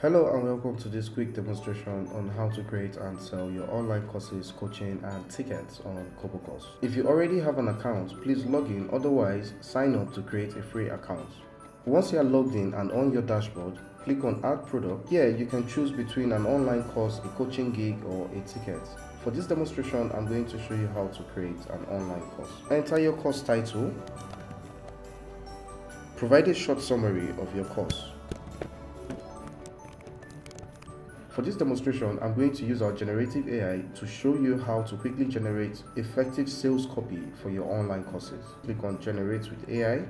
Hello and welcome to this quick demonstration on how to create and sell your online courses, coaching and tickets on Kobocourse. If you already have an account, please log in, otherwise sign up to create a free account. Once you are logged in and on your dashboard, click on Add Product. Here you can choose between an online course, a coaching gig or a ticket. For this demonstration, I'm going to show you how to create an online course. Enter your course title. Provide a short summary of your course. For this demonstration, I'm going to use our generative AI to show you how to quickly generate effective sales copy for your online courses. Click on Generate with AI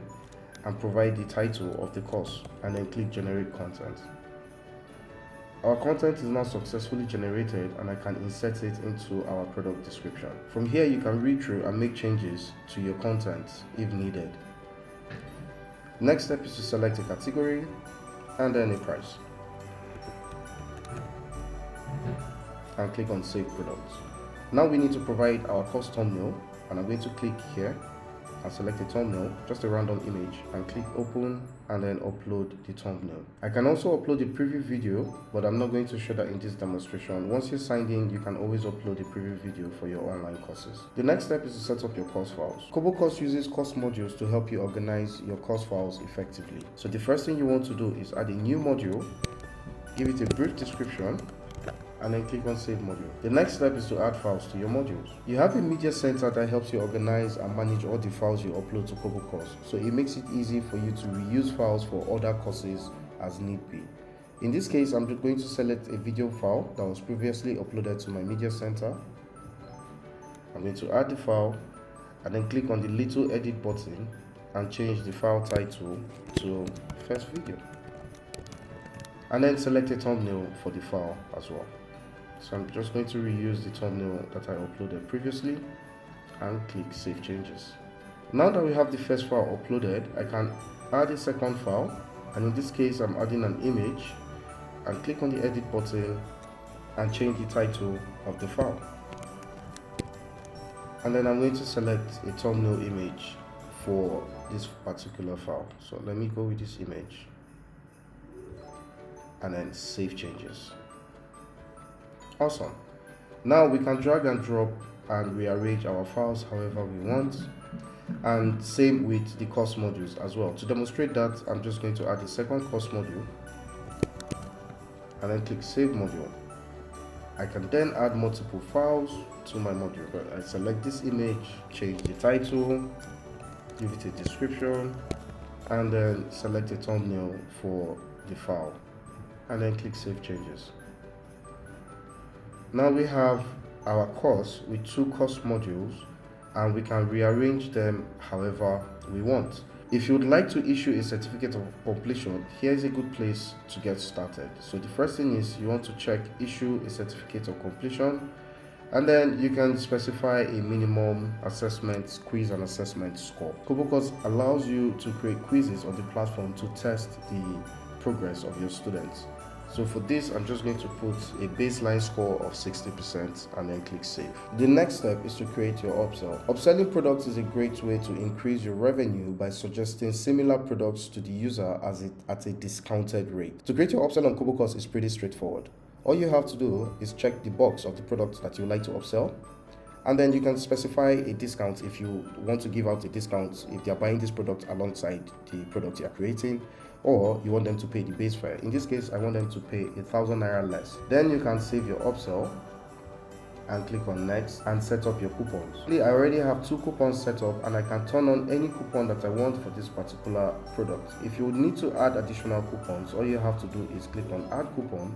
and provide the title of the course, and then click Generate Content. Our content is now successfully generated and I can insert it into our product description. From here, you can read through and make changes to your content if needed. Next step is to select a category and then a price. And click on Save Products. Now we need to provide our course thumbnail, and I'm going to click here and select a thumbnail, just a random image, and click Open and then upload the thumbnail. I can also upload a preview video, but I'm not going to show that in this demonstration. Once you're signed in, you can always upload a preview video for your online courses. The next step is to set up your course files. Kobocourse uses course modules to help you organize your course files effectively. So the first thing you want to do is add a new module, give it a brief description, and then click on Save Module. The next step is to add files to your modules. You have a media center that helps you organize and manage all the files you upload to Kobocourse, so it makes it easy for you to reuse files for other courses as need be. In this case, I'm just going to select a video file that was previously uploaded to my media center. I'm going to add the file and then click on the little edit button and change the file title to first video. And then select a thumbnail for the file as well. So I'm just going to reuse the thumbnail that I uploaded previously and click Save Changes. Now that we have the first file uploaded, I can add a second file, and in this case I'm adding an image, and click on the edit button and change the title of the file. And then I'm going to select a thumbnail image for this particular file. So let me go with this image and then Save Changes. Awesome. Now we can drag and drop and rearrange our files however we want, and same with the course modules as well. To demonstrate that, I'm just going to add a second course module and then click Save Module. I can then add multiple files to my module. I select this image, change the title, give it a description, and then select a thumbnail for the file, and then click Save Changes. Now we have our course with two course modules, and we can rearrange them however we want. If you would like to issue a certificate of completion, here is a good place to get started. So the first thing is you want to check Issue a Certificate of Completion, and then you can specify a minimum assessment, quiz and assessment score. Kobocourse allows you to create quizzes on the platform to test the progress of your students. So for this, I'm just going to put a baseline score of 60% and then click Save. The next step is to create your upsell. Upselling products is a great way to increase your revenue by suggesting similar products to the user at a discounted rate. To create your upsell on Kobocourse is pretty straightforward. All you have to do is check the box of the products that you like to upsell, and then you can specify a discount if you want to give out a discount if they are buying this product alongside the product you are creating, or you want them to pay the base fare. In this case, I want them to pay 1,000 naira less. Then you can save your upsell and click on Next and set up your coupons. I already have 2 coupons set up, and I can turn on any coupon that I want for this particular product. If you would need to add additional coupons, all you have to do is click on Add Coupon,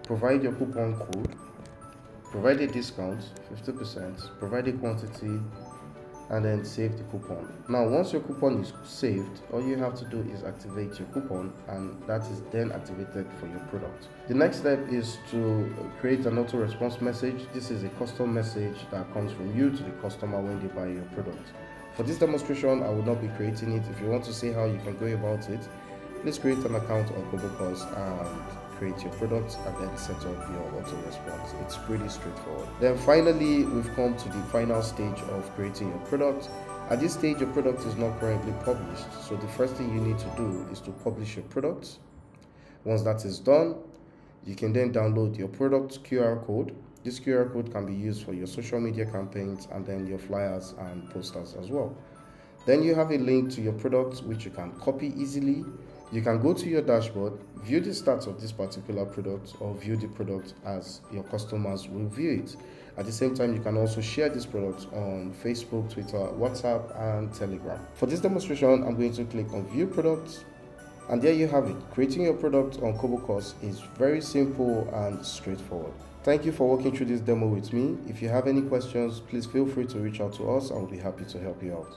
provide your coupon code, provide a discount 50%, provide a quantity, and then save the coupon. Now once your coupon is saved, all you have to do is activate your coupon, and that is then activated for your product. The next step is to create an auto response message. This is a custom message that comes from you to the customer when they buy your product. For this demonstration, I will not be creating it. If you want to see how you can go about it, please create an account on Kobocourse and create your product and then set up your auto response. It's pretty straightforward. Then finally, we've come to the final stage of creating your product. At this stage, your product is not currently published, so the first thing you need to do is to publish your product. Once that is done, You can then download your product QR code. This QR code can be used for your social media campaigns and then your flyers and posters as well. Then you have a link to your product which you can copy easily. You can go to your dashboard, view the stats of this particular product, or view the product as your customers will view it. At the same time, you can also share this product on Facebook, Twitter, WhatsApp, and Telegram. For this demonstration, I'm going to click on View Products. And there you have it. Creating your product on Kobocourse is very simple and straightforward. Thank you for walking through this demo with me. If you have any questions, please feel free to reach out to us. I will be happy to help you out.